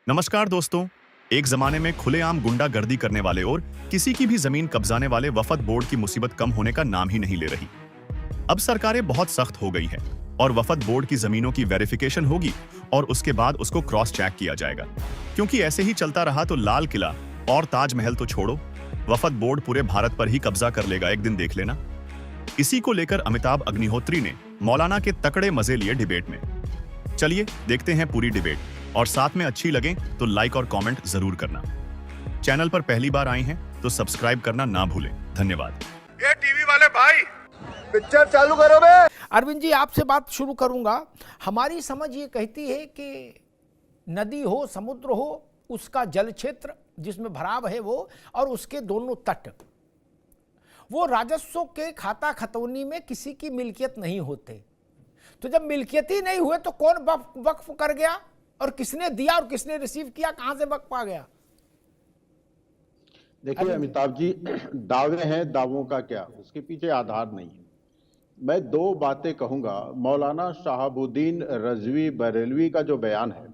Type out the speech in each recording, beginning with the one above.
नमस्कार दोस्तों। एक जमाने में खुलेआम गुंडागर्दी करने वाले और किसी की भी जमीन कब्जाने वाले वफद बोर्ड की मुसीबत कम होने का नाम ही नहीं ले रही। अब सरकारें बहुत सख्त हो गई हैं और वफद बोर्ड की जमीनों की वेरिफिकेशन होगी और उसके बाद उसको क्रॉस चेक किया जाएगा, क्योंकि ऐसे ही चलता रहा तो लाल किला और ताजमहल तो छोड़ो, वफद बोर्ड पूरे भारत पर ही कब्जा कर लेगा, एक दिन देख लेना। इसी को लेकर अमिताभ अग्निहोत्री ने मौलाना के तकड़े मजे लिए डिबेट में। चलिए देखते हैं पूरी डिबेट, और साथ में अच्छी लगे तो लाइक और कमेंट जरूर करना। चैनल पर पहली बार आए हैं तो सब्सक्राइब करना ना भूलें। धन्यवाद। ये टीवी वाले भाई पिक्चर चालू करो बे। अरविंद जी, आपसे बात शुरू करूंगा। हमारी समझ ये कहती है कि नदी हो, समुद्र हो, उसका जल क्षेत्र जिसमें भराव है वो, और उसके दोनों तट, वो राजस्व के खाता खतौनी में किसी की मिल्कियत नहीं होते। तो जब मिल्कियत ही नहीं हुए तो कौन वक्फ कर गया और किसने दिया और किसने रिसीव किया, कहां से वक्फ आ गया? देखिए अमिताभ जी, दावे हैं, दावों का क्या, उसके पीछे आधार नहीं है। मैं दो बातें कहूंगा। मौलाना शहाबुद्दीन रजवी बरेलवी का जो बयान है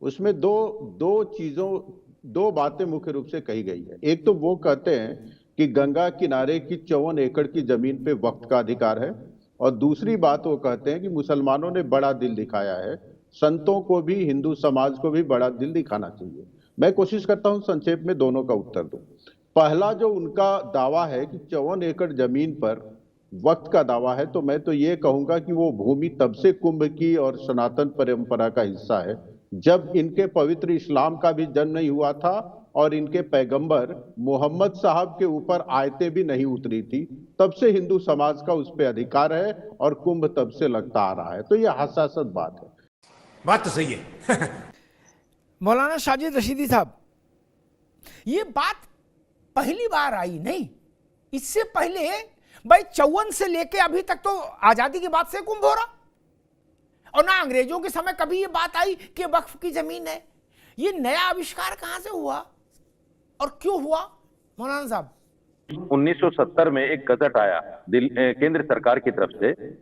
उसमें दो बातें मुख्य रूप से कही गई है। एक तो वो कहते हैं कि गंगा किनारे की 54 एकड़ की जमीन पे वक्फ का अधिकार है, और दूसरी बात वो कहते हैं कि मुसलमानों ने बड़ा दिल दिखाया है, संतों को भी, हिंदू समाज को भी बड़ा दिल दिखाना चाहिए। मैं कोशिश करता हूं संक्षेप में दोनों का उत्तर दूं। पहला जो उनका दावा है कि 54 एकड़ जमीन पर वक्त का दावा है, तो मैं तो ये कहूंगा कि वो भूमि तब से कुंभ की और सनातन परंपरा का हिस्सा है जब इनके पवित्र इस्लाम का भी जन्म नहीं हुआ था और इनके पैगंबर मोहम्मद साहब के ऊपर आयतें भी नहीं उतरी थी। तब से हिंदू समाज का उस पर अधिकार है और कुंभ तब से लगता आ रहा है। तो यह हसासत बात है। बात तो सही है। मौलाना साजिद रशीदी साहब, ये बात पहली बार आई नहीं। इससे पहले भाई 54 से लेके अभी तक तो आजादी के बाद से कुंभ हो रहा, और ना अंग्रेजों के समय कभी ये बात आई कि वक्फ की जमीन है। ये नया आविष्कार कहां से हुआ और क्यों हुआ मौलाना साहब? 1970 में एक गजट आया केंद्र सरकार की तरफ से,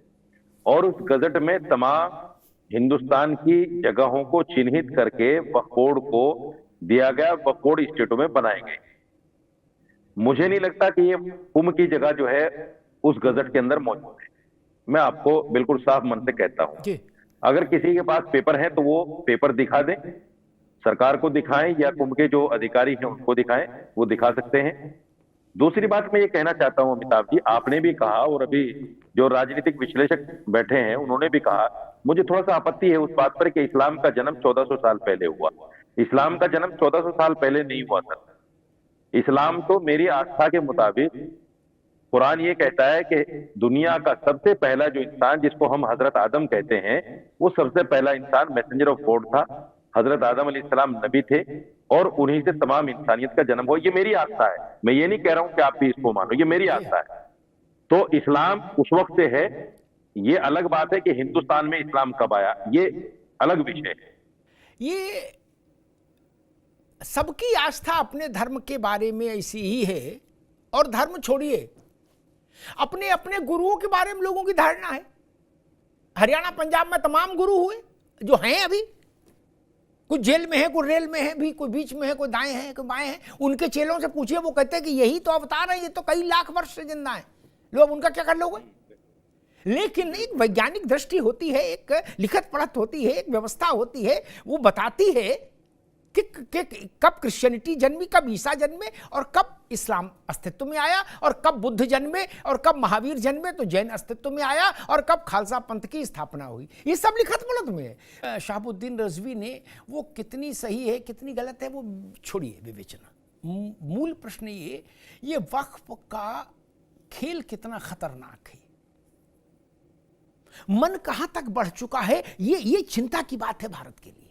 और उस गजट में तमाम हिंदुस्तान की जगहों को चिन्हित करके वक्फ बोर्ड को दिया गया, वक्फ बोर्ड स्टेटों में बनाए गए। मुझे नहीं लगता कि ये कुंभ की जगह जो है उस गजट के अंदर मौजूद है। मैं आपको बिल्कुल साफ मन से कहता हूं, अगर किसी के पास पेपर है तो वो पेपर दिखा दें, सरकार को दिखाएं या कुंभ के जो अधिकारी हैं उनको दिखाएं, वो दिखा सकते हैं। दूसरी बात मैं ये कहना चाहता हूं अमिताभ जी, आपने भी कहा और अभी जो राजनीतिक विश्लेषक बैठे हैं उन्होंने भी कहा, मुझे थोड़ा सा आपत्ति है उस बात पर कि इस्लाम का जन्म 1400 साल पहले हुआ। इस्लाम का जन्म 1400 साल पहले नहीं हुआ सर। इस्लाम तो मेरी आस्था के मुताबिक, कुरान ये कहता है कि दुनिया का सबसे पहला जो इंसान जिसको हम हजरत आदम कहते हैं, वो सबसे पहला इंसान मैसेंजर ऑफ गॉड था। हजरत आदम अलैहिस्सलाम नबी थे और उन्हीं से तमाम इंसानियत का जन्म हुआ। ये मेरी आस्था है, मैं ये नहीं कह रहा हूं कि आप भी इसको मानो, ये मेरी आस्था है। तो इस्लाम उस वक्त से है। ये अलग बात है कि हिंदुस्तान में इस्लाम कब आया, ये अलग विषय है। ये सबकी आस्था अपने धर्म के बारे में ऐसी ही है, और धर्म छोड़िए, अपने अपने गुरुओं के बारे में लोगों की धारणा है। हरियाणा पंजाब में तमाम गुरु हुए जो हैं अभी, कुछ जेल में है, कोई रेल में है भी, कोई बीच में है, कोई दाएं हैं, कोई बाएं हैं। उनके चेलों से पूछिए, वो कहते हैं कि यही तो अवतार है, ये तो कई लाख वर्ष से जिंदा है। लोग उनका क्या कर लोगे? लेकिन एक वैज्ञानिक दृष्टि होती है, एक लिखत पढ़त होती है, एक व्यवस्था होती है, वो बताती है कि कब क्रिश्चियनिटी जन्मी, कब ईसा जन्मे, और कब इस्लाम अस्तित्व में आया, और कब बुद्ध जन्मे, और कब महावीर जन्मे तो जैन अस्तित्व में आया, और कब खालसा पंथ की स्थापना हुई। ये सब लिखत पढ़त में है। शहाबुद्दीन रजवी ने, वो कितनी सही है कितनी गलत है वो छोड़िए विवेचना। मूल प्रश्न ये वक्फ का खेल कितना खतरनाक है, मन कहां तक बढ़ चुका है, ये चिंता की बात है भारत के लिए।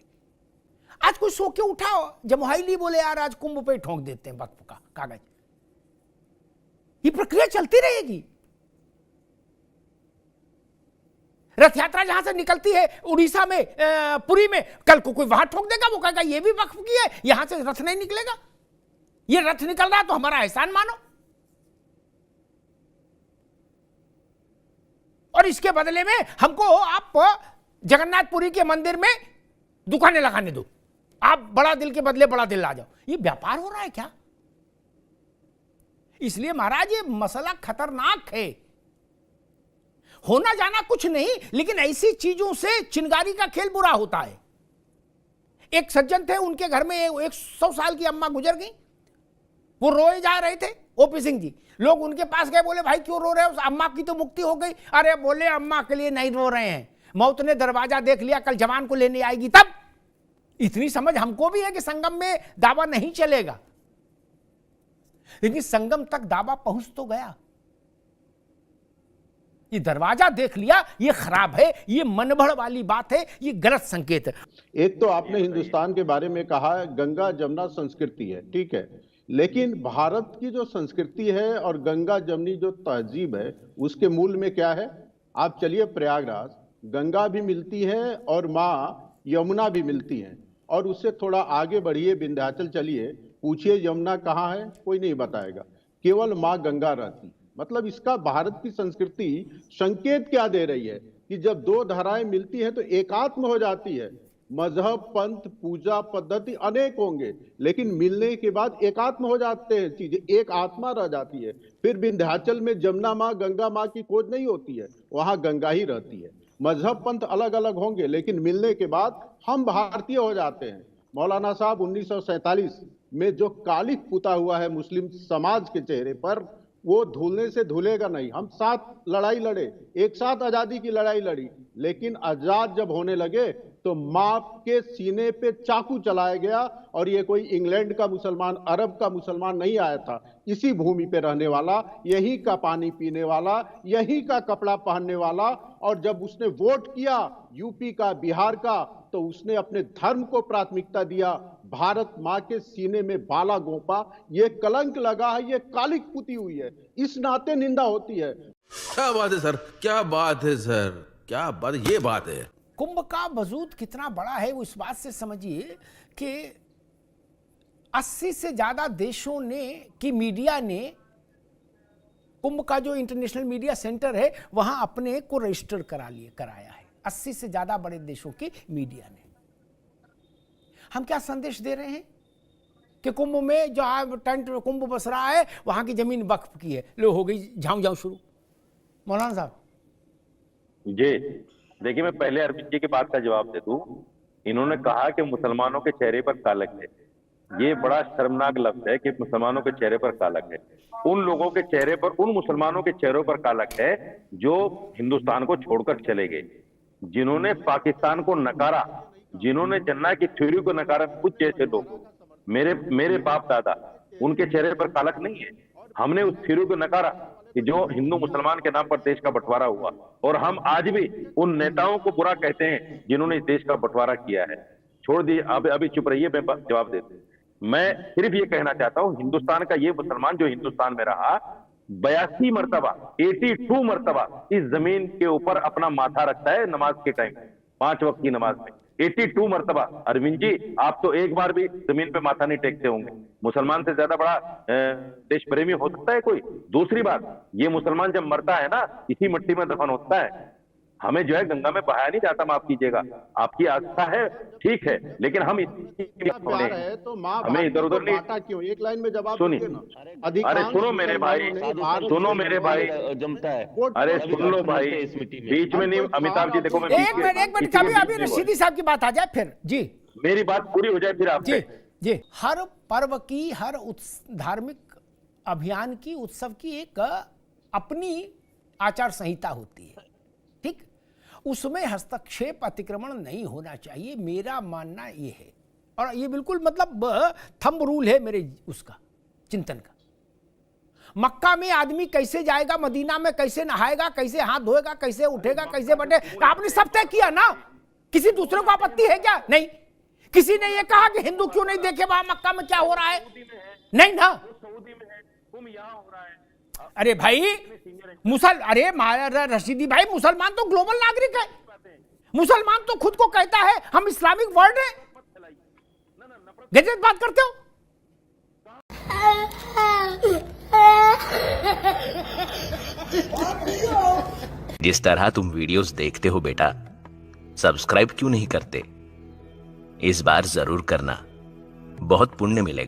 आज कोई सो के उठाओ, जमोहाइली बोले यार आज कुंभ पे ठोंक देते हैं वक्फ का कागज। ये प्रक्रिया चलती रहेगी। रथ यात्रा जहां से निकलती है उड़ीसा में, पुरी में, कल को कोई वहां ठोक देगा, वो कहेगा ये भी वक्फ की है, यहां से रथ नहीं निकलेगा। ये रथ निकल रहा है तो हमारा एहसान मानो, और इसके बदले में हमको आप जगन्नाथपुरी के मंदिर में दुकानें लगाने दो। आप बड़ा दिल के बदले बड़ा दिल ला जाओ। ये व्यापार हो रहा है क्या? इसलिए महाराज ये मसला खतरनाक है। होना जाना कुछ नहीं, लेकिन ऐसी चीजों से चिंगारी का खेल बुरा होता है। एक सज्जन थे, उनके घर में 100 साल की अम्मा गुजर गई। वो रोए जा रहे थे, ओपी सिंह जी। लोग उनके पास गए, बोले भाई क्यों रो रहे हो, उस अम्मा की तो मुक्ति हो गई। अरे बोले अम्मा के लिए नहीं रो रहे हैं, मौत ने दरवाजा देख लिया, कल जवान को लेने आएगी तब। इतनी समझ हमको भी है कि संगम में दावा नहीं चलेगा, लेकिन संगम तक दावा पहुंच तो गया। ये दरवाजा देख लिया, ये खराब है, ये मनभड़ वाली बात है, ये गलत संकेत है। एक तो आपने हिंदुस्तान के बारे में कहा गंगा जमुना संस्कृति है, ठीक है, लेकिन भारत की जो संस्कृति है और गंगा जमुनी जो तहजीब है उसके मूल में क्या है? आप चलिए प्रयागराज, गंगा भी मिलती है और माँ यमुना भी मिलती है। और उससे थोड़ा आगे बढ़िए, विंध्याचल चलिए, पूछिए यमुना कहाँ है, कोई नहीं बताएगा, केवल माँ गंगा रहती। मतलब इसका भारत की संस्कृति संकेत क्या दे रही है कि जब दो धाराएं मिलती हैं तो एकात्म हो जाती है। मजहब, पंथ, पूजा पद्धति अनेक होंगे, लेकिन मिलने के बाद एकात्म हो जाते हैं, चीजें एक आत्मा रह जाती है। फिर विंध्याचल में जमुना माँ गंगा माँ की खोज नहीं होती है, वहां गंगा ही रहती है। मजहब पंथ अलग अलग होंगे, लेकिन मिलने के बाद हम भारतीय हो जाते हैं। मौलाना साहब 1947 में जो कालिख पुता हुआ है मुस्लिम समाज के चेहरे पर, वो धुलने से धुलेगा नहीं। हम साथ लड़ाई लड़े, एक साथ आजादी की लड़ाई लड़ी, लेकिन आजाद जब होने लगे तो माँ के सीने पे चाकू चलाया गया। और ये कोई इंग्लैंड का मुसलमान, अरब का मुसलमान नहीं आया था, इसी भूमि पे रहने वाला, यही का पानी पीने वाला, यही का कपड़ा पहनने वाला। और जब उसने वोट किया यूपी का, बिहार का, तो उसने अपने धर्म को प्राथमिकता दिया। भारत माँ के सीने में बाला गोपा, ये कलंक लगा है, ये कालिक पुती हुई है, इस नाते निंदा होती है। क्या बात है सर, क्या बात है सर, क्या बात, ये बात है। कुंभ का वजूद कितना बड़ा है वो इस बात से समझिए कि 80 से ज्यादा देशों ने की मीडिया ने कुंभ का जो इंटरनेशनल मीडिया सेंटर है वहां अपने को रजिस्टर कराया है। 80 से ज्यादा बड़े देशों की मीडिया ने। हम क्या संदेश दे रहे हैं कि कुंभ में जो टेंट कुंभ बस रहा है वहां की जमीन वक्फ की है, लो हो गई झाऊ शुरू। मौलाना साहब जी देखिए, मैं पहले अरविंद जी की बात का जवाब दे दूं। इन्होंने कहा कि मुसलमानों के चेहरे पर कालक है। ये बड़ा शर्मनाक लफ्ज है कि मुसलमानों के चेहरे पर कालक है। उन लोगों के चेहरे पर, उन मुसलमानों के चेहरों पर कालक है जो हिंदुस्तान को छोड़कर चले गए, जिन्होंने पाकिस्तान को नकारा, जिन्होंने जन्ना की थ्योरी को नकारा। कुछ जैसे लोग, मेरे बाप दादा, उनके चेहरे पर कालक नहीं है। हमने उस थ्योरी को नकारा कि जो हिंदू मुसलमान के नाम पर देश का बंटवारा हुआ, और हम आज भी उन नेताओं को बुरा कहते हैं जिन्होंने देश का बंटवारा किया है। छोड़ दिए, अभी चुप रहिए, मैं जवाब देते हैं। मैं सिर्फ ये कहना चाहता हूं, हिंदुस्तान का ये मुसलमान जो हिंदुस्तान में रहा, 82 मरतबा, 82 मरतबा इस जमीन के ऊपर अपना माथा रखता है नमाज के टाइम, 5 वक्त की नमाज में 82 मरतबा। अरविंद जी, आप तो एक बार भी जमीन पे माथा नहीं टेकते होंगे। मुसलमान से ज्यादा बड़ा देश प्रेमी हो सकता है कोई? दूसरी बात, ये मुसलमान जब मरता है ना, इसी मिट्टी में दफन होता है। हमें जो है गंगा में बहाया नहीं जाता, माफ कीजिएगा, आपकी आस्था है, ठीक है, लेकिन हम तो हमें इधर उधर नहीं। क्यों? एक लाइन में जवाब सुनिए, अरे सुनो मेरे भाई, सुनो मेरे भाई, जमता है। अरे सुन लो भाई, बीच में नहीं। अमिताभ जी देखो, मैं एक मिनट अभी रशीदी साहब की बात आ जाए फिर जी, मेरी बात पूरी हो जाए फिर आप जी। हर पर्व की, हर धार्मिक अभियान की, उत्सव की एक अपनी आचार संहिता होती है, ठीक? उसमें हस्तक्षेप, अतिक्रमण नहीं होना चाहिए, मेरा मानना ये है। और ये बिल्कुल मतलब थंब रूल है मेरे उसका चिंतन का। मक्का में आदमी कैसे जाएगा, मदीना में कैसे नहाएगा, कैसे हाथ धोएगा, कैसे उठेगा, कैसे बैठे, आपने सब तय किया ना। किसी दूसरे को आपत्ति है क्या? नहीं। किसी ने ये कहा कि हिंदू क्यों नहीं देखे वहां मक्का में क्या हो रहा है? नहीं ना। सऊदी में है, तुम यहाँ हो रहा है। अरे भाई अरे रशीदी भाई, मुसलमान तो ग्लोबल नागरिक है। मुसलमान तो खुद को कहता है हम इस्लामिक वर्ल्ड है। गजब बात करते हो। जिस तरह तुम वीडियोस देखते हो बेटा, सब्सक्राइब क्यों नहीं करते? इस बार जरूर करना, बहुत पुण्य मिलेगा।